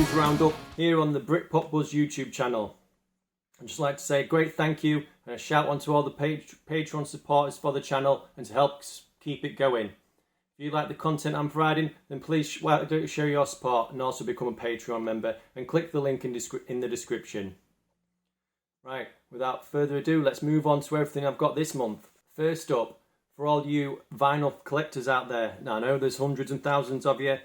news roundup here on the Britpop Buzz YouTube channel. I'd just like to say a great thank you and a shout out to all the Patreon supporters for the channel and to help keep it going. If you like the content I'm providing, then please show your support and also become a Patreon member and click the link in the description. Right, without further ado, let's move on to everything I've got this month. First up, for all you vinyl collectors out there, now I know there's hundreds and thousands of you,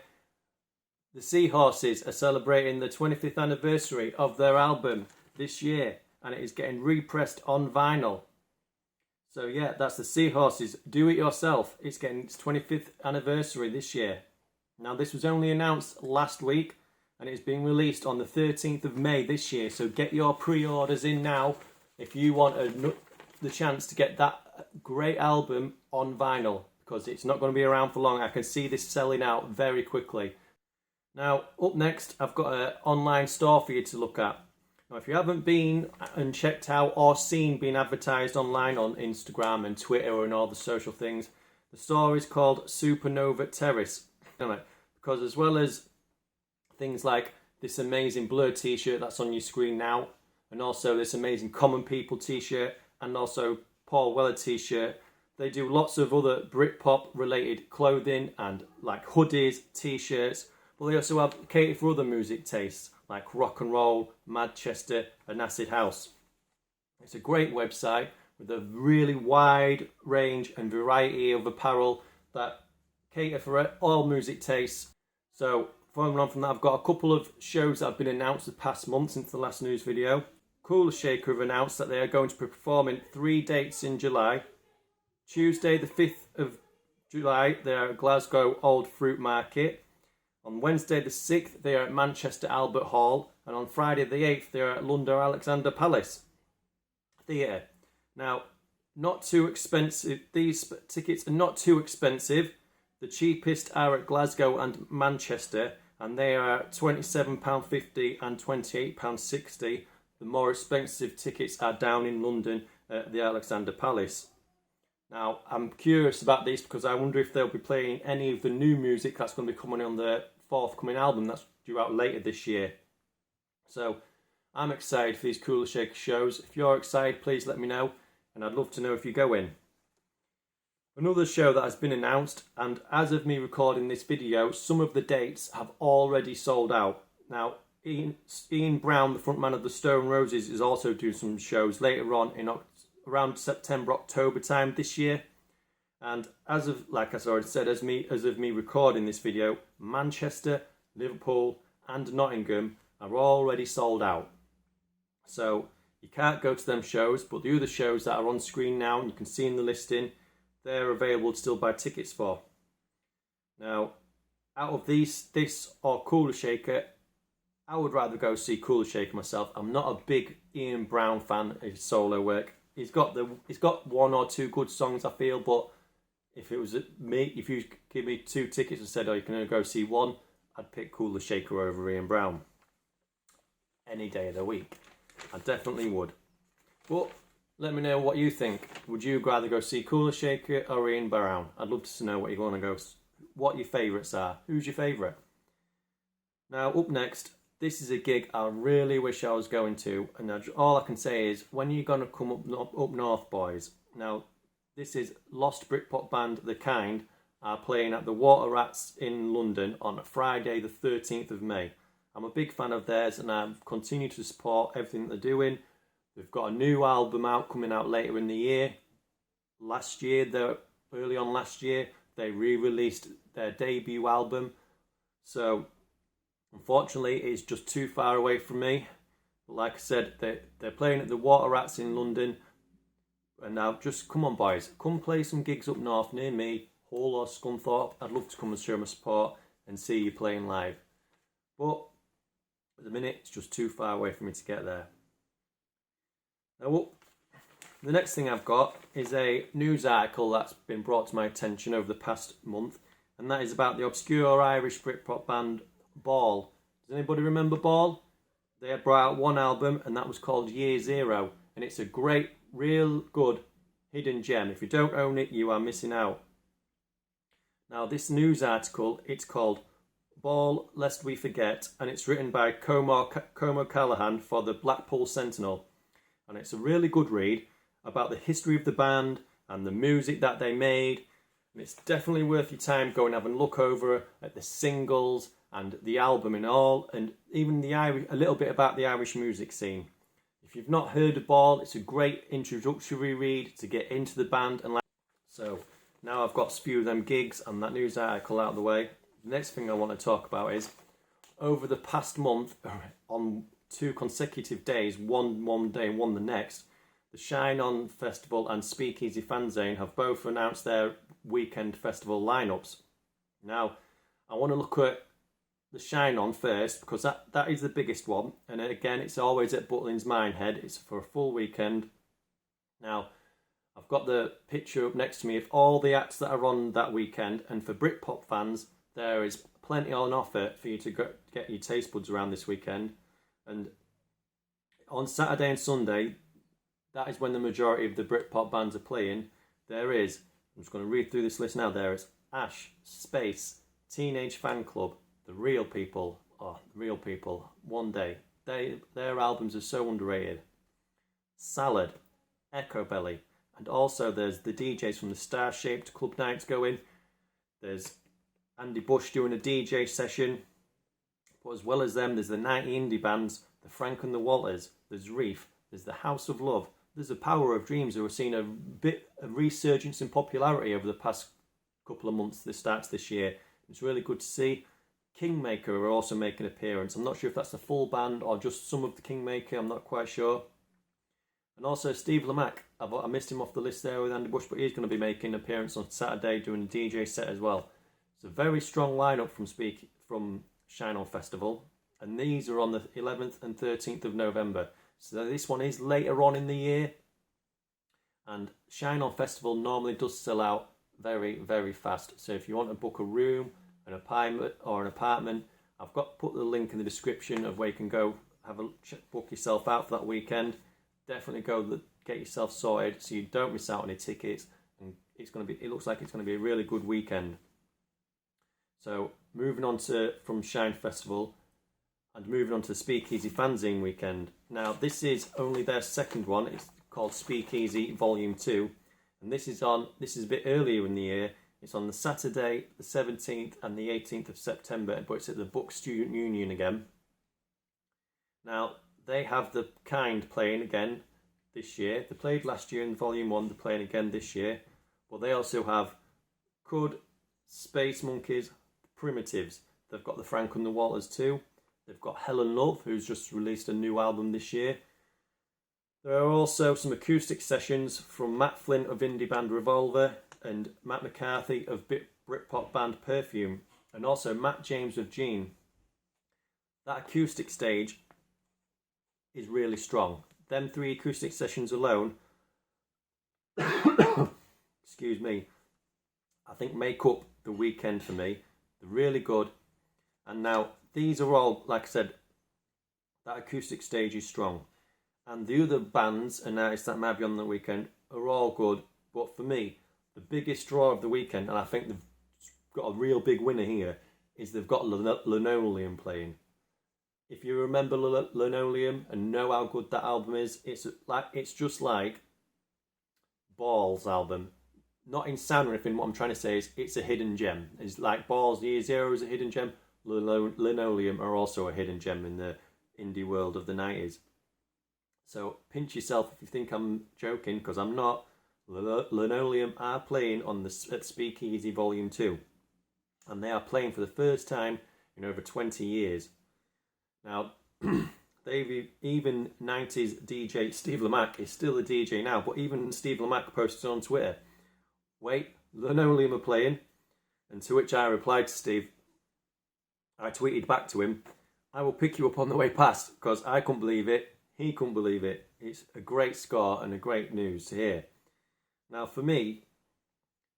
the Seahorses are celebrating the 25th anniversary of their album this year, and it is getting repressed on vinyl. So yeah, that's the Seahorses. Do it yourself. It's getting its 25th anniversary this year. Now this was only announced last week, and it's being released on the 13th of May this year. So get your pre-orders in now if you want the chance to get that great album on vinyl, because it's not going to be around for long. I can see this selling out very quickly. Now, up next, I've got an online store for you to look at. Now, if you haven't been and checked out or seen being advertised online on Instagram and Twitter and all the social things, the store is called Supernova Terrace. Because as well as things like this amazing Blur t-shirt that's on your screen now, and also this amazing Common People t-shirt, and also Paul Weller t-shirt, they do lots of other Britpop related clothing and like hoodies, t-shirts. But they also have cater for other music tastes like rock and roll, Manchester and acid house. It's a great website with a really wide range and variety of apparel that cater for all music tastes. So following on from that, I've got a couple of shows that have been announced the past month since the last news video. Kula have announced that they are going to be performing 3 dates in July. Tuesday the 5th of July they are at Glasgow Old Fruit Market. On Wednesday the 6th, they are at Manchester Albert Hall. And on Friday the 8th, they are at London Alexander Palace Theatre. Now, not too expensive. These tickets are not too expensive. The cheapest are at Glasgow and Manchester, and they are £27.50 and £28.60. The more expensive tickets are down in London at the Alexander Palace. Now, I'm curious about this because I wonder if they'll be playing any of the new music that's going to be coming on the forthcoming album that's due out later this year. So, I'm excited for these Kula Shaker shows. If you're excited, please let me know, and I'd love to know if you go in. Another show that has been announced, and as of me recording this video, some of the dates have already sold out. Now, Ian Brown, the frontman of the Stone Roses, is also doing some shows later on in around September, October time this year. And as of, like I already said, as of me recording this video, Manchester, Liverpool and Nottingham are already sold out. So you can't go to them shows, but the other shows that are on screen now and you can see in the listing, they're available to still buy tickets for. Now, out of this or Kula Shaker, I would rather go see Kula Shaker myself. I'm not a big Ian Brown fan of his solo work. He's got 1 or 2 good songs, I feel, but if it was me, if you give me 2 tickets and said, oh, you can only go see 1, I'd pick Kula Shaker over Ian Brown. Any day of the week. I definitely would. But let me know what you think. Would you rather go see Kula Shaker or Ian Brown? I'd love to know what you're going to go, what your favourites are. Who's your favourite? Now, up next, this is a gig I really wish I was going to, and all I can say is, when are you going to come up north, boys? Now, this is Lost Britpop band The Kind are playing at the Water Rats in London on Friday the 13th of May. I'm a big fan of theirs, and I continue to support everything they're doing. They've got a new album out coming out later in the year. Early on last year, they re-released their debut album. So, unfortunately, it's just too far away from me. But like I said, they're playing at the Water Rats in London. And now, just come on, boys. Come play some gigs up north near me, Hull or Scunthorpe. I'd love to come and show my support and see you playing live. But at the minute, it's just too far away for me to get there. Now, the next thing I've got is a news article that's been brought to my attention over the past month. And that is about the obscure Irish Britpop band Bawl. Does anybody remember Bawl? They had brought out 1 album, and that was called Year Zero. And it's a great, real good hidden gem. If you don't own it, you are missing out. Now, this news article, it's called Bawl, Lest We Forget, and it's written by Como Callahan for the Blackpool Sentinel. And it's a really good read about the history of the band and the music that they made. And it's definitely worth your time going and having a look over at the singles and the album and all, and even a little bit about the Irish music scene. If you've not heard of Bawl, it's a great introductory read to get into the band. And so now I've got a few of them gigs and that news article out of the way. The next thing I want to talk about is, over the past month, on 2 consecutive days, one day and one the next, the Shiine On Festival and Speakeasy Fanzine have both announced their weekend festival lineups. Now, I want to look at the Shiine On first, because that is the biggest one, and again, it's always at Butlins Minehead. It's for a full weekend. Now, I've got the picture up next to me of all the acts that are on that weekend, and for Britpop fans, there is plenty on offer for you to get your taste buds around this weekend. And on Saturday and Sunday, that is when the majority of the Britpop bands are playing. I'm just going to read through this list now. There is Ash, Space, Teenage Fan Club, The Real People, One Day. Their albums are so underrated. Salad, Echo Belly, and also there's the DJs from the Star Shaped Club Nights going. There's Andy Bush doing a DJ session. But as well as them, there's the 90 indie bands, the Frank and the Walters, there's Reef, there's the House of Love, there's the Power of Dreams, who have seen a bit of resurgence in popularity over the past couple of months. This starts this year. It's really good to see. Kingmaker are also making an appearance. I'm not sure if that's the full band or just some of the Kingmaker, I'm not quite sure. And also Steve Lamacq, I missed him off the list there with Andy Bush, but he's going to be making an appearance on Saturday doing a DJ set as well. It's a very strong lineup from Shiine On Festival, and these are on the 11th and 13th of November. So this one is later on in the year, and Shiine On Festival normally does sell out very, very fast. So if you want to book a room, an apartment, I've put the link in the description of where you can go book yourself out for that weekend. Definitely go get yourself sorted so you don't miss out on any tickets, and it looks like it's going to be a really good weekend. So moving on from Shiine Festival and moving on to the Speakeasy Fanzine weekend. Now this is only their second one. It's called Speakeasy Volume 2, and this is a bit earlier in the year. It's on the Saturday, the 17th and the 18th of September, but it's at the Book Student Union again. Now, they have The Kind playing again this year. They played last year in Volume 1, they're playing again this year. But they also have Cud, Space Monkeys, Primitives. They've got the Frank and the Walters too. They've got Helen Love, who's just released a new album this year. There are also some acoustic sessions from Matt Flint of indie band Revolver and Matt McCarthy of Britpop band Perfume, and also Matt James of Gene. That acoustic stage is really strong. Them 3 acoustic sessions alone, excuse me, I think make up the weekend for me. They're really good. And now, these are all, like I said, that acoustic stage is strong. And the other bands and artists that might be on the weekend are all good. But for me, the biggest draw of the weekend, and I think they've got a real big winner here, is they've got Linoleum playing. If you remember Linoleum and know how good that album is, it's just like Ball's album. Not in sound or anything, what I'm trying to say is it's a hidden gem. It's like Ball's Year Zero is a hidden gem. Linoleum are also a hidden gem in the indie world of the 90s. So pinch yourself if you think I'm joking, because I'm not. Linoleum are playing at Speakeasy Volume 2. And they are playing for the first time in over 20 years. Now, even 90s DJ Steve Lamacq is still a DJ now, but even Steve Lamacq posted on Twitter, wait, Linoleum are playing? And to which I replied to Steve, I tweeted back to him, I will pick you up on the way past, because I couldn't believe it, he couldn't believe it. It's a great score and a great news to hear. Now for me,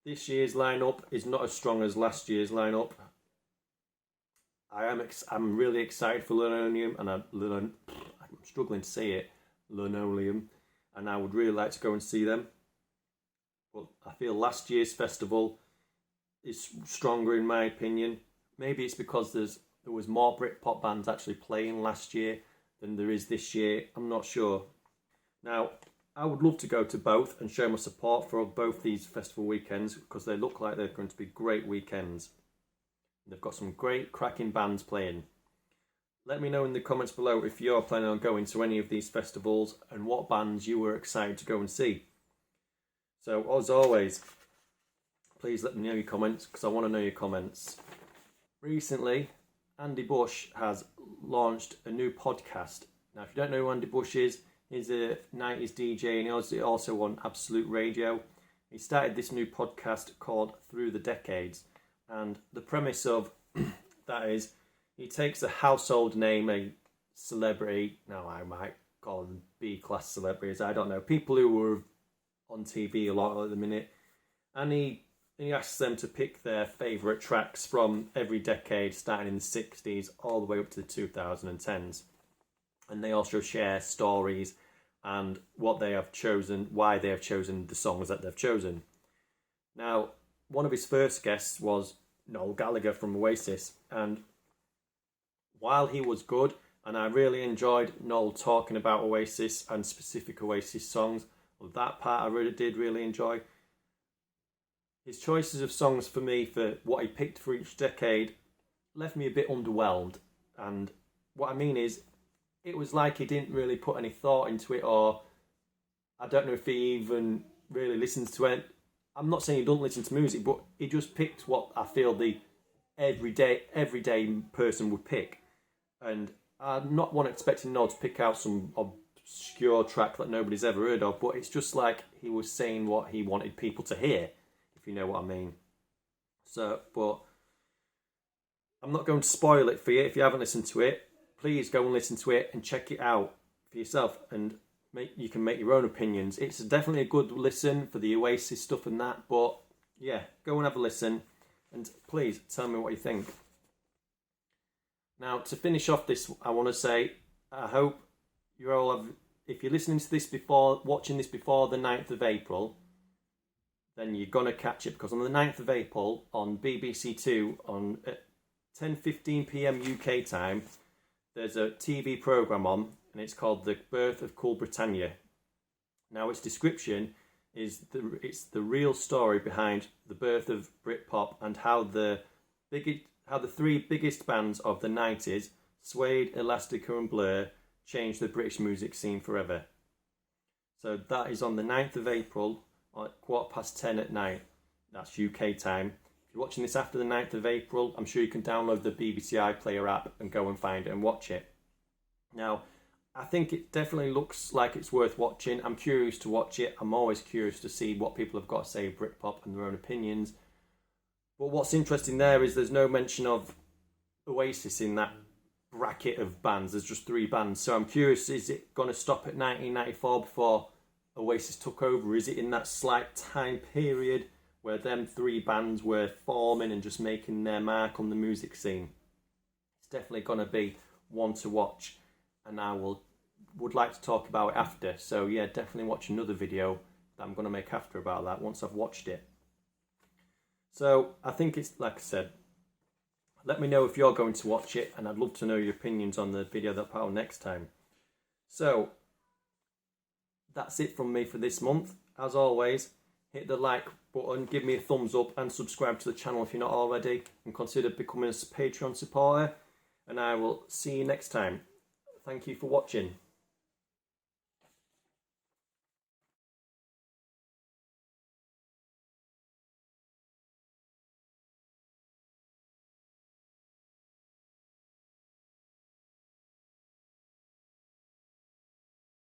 this year's lineup is not as strong as last year's lineup. I'm really excited for Linoleum, and I'm struggling to say it, Linoleum, and I would really like to go and see them. But I feel last year's festival is stronger in my opinion. Maybe it's because there was more Britpop bands actually playing last year than there is this year. I'm not sure. Now, I would love to go to both and show my support for both these festival weekends because they look like they're going to be great weekends. They've got some great cracking bands playing. Let me know in the comments below if you're planning on going to any of these festivals and what bands you were excited to go and see. So, as always, please let me know your comments because I want to know your comments. Recently, Andy Bush has launched a new podcast. Now, if you don't know who Andy Bush is, he's a 90s DJ and he's also on Absolute Radio. He started this new podcast called Through the Decades. And the premise of that is he takes a household name, a celebrity, now I might call them B-class celebrities, I don't know, people who were on TV a lot at the minute, and he asks them to pick their favourite tracks from every decade, starting in the 60s all the way up to the 2010s. And they also share stories and what they have chosen, why they have chosen the songs that they've chosen. Now, one of his first guests was Noel Gallagher from Oasis, and while he was good, and I really enjoyed Noel talking about Oasis and specific Oasis songs, well, that part I did really enjoy. His choices of songs for me, for what he picked for each decade, left me a bit underwhelmed. And what I mean is, it was like he didn't really put any thought into it, or I don't know if he even really listens to it. I'm not saying he don't listen to music, but he just picked what I feel the everyday person would pick. And I'm not one expecting Noel to pick out some obscure track that nobody's ever heard of, but it's just like he was saying what he wanted people to hear, if you know what I mean. So, but I'm not going to spoil it for you. If you haven't listened to it, please go and listen to it and check it out for yourself, and you can make your own opinions. It's definitely a good listen for the Oasis stuff and that, but yeah, go and have a listen, and please tell me what you think. Now, to finish off this, I want to say, I hope you all have, if you're listening to this watching this before the 9th of April, then you're going to catch it, because on the 9th of April, on BBC Two, on 10:15 PM UK time, there's a TV programme on, and it's called The Birth of Cool Britannia. Now, its description is it's the real story behind the birth of Britpop and how the three biggest bands of the 90s, Suede, Elastica and Blur, changed the British music scene forever. So that is on the 9th of April at 10:15 at night. That's UK time. If you're watching this after the 9th of April, I'm sure you can download the BBC iPlayer app and go and find it and watch it. Now, I think it definitely looks like it's worth watching. I'm curious to watch it. I'm always curious to see what people have got to say of Britpop and their own opinions. But what's interesting there is there's no mention of Oasis in that bracket of bands. There's just 3 bands. So I'm curious, is it going to stop at 1994 before Oasis took over? Is it in that slight time period where them 3 bands were forming and just making their mark on the music scene? It's definitely going to be one to watch, and I would like to talk about it after. So yeah, definitely watch another video that I'm going to make after about that once I've watched it. So I think it's, like I said, let me know if you're going to watch it, and I'd love to know your opinions on the video that I'll put out next time. So that's it from me for this month. As always, hit the like button, give me a thumbs up, and subscribe to the channel if you're not already, and consider becoming a Patreon supporter, and I will see you next time. Thank you for watching.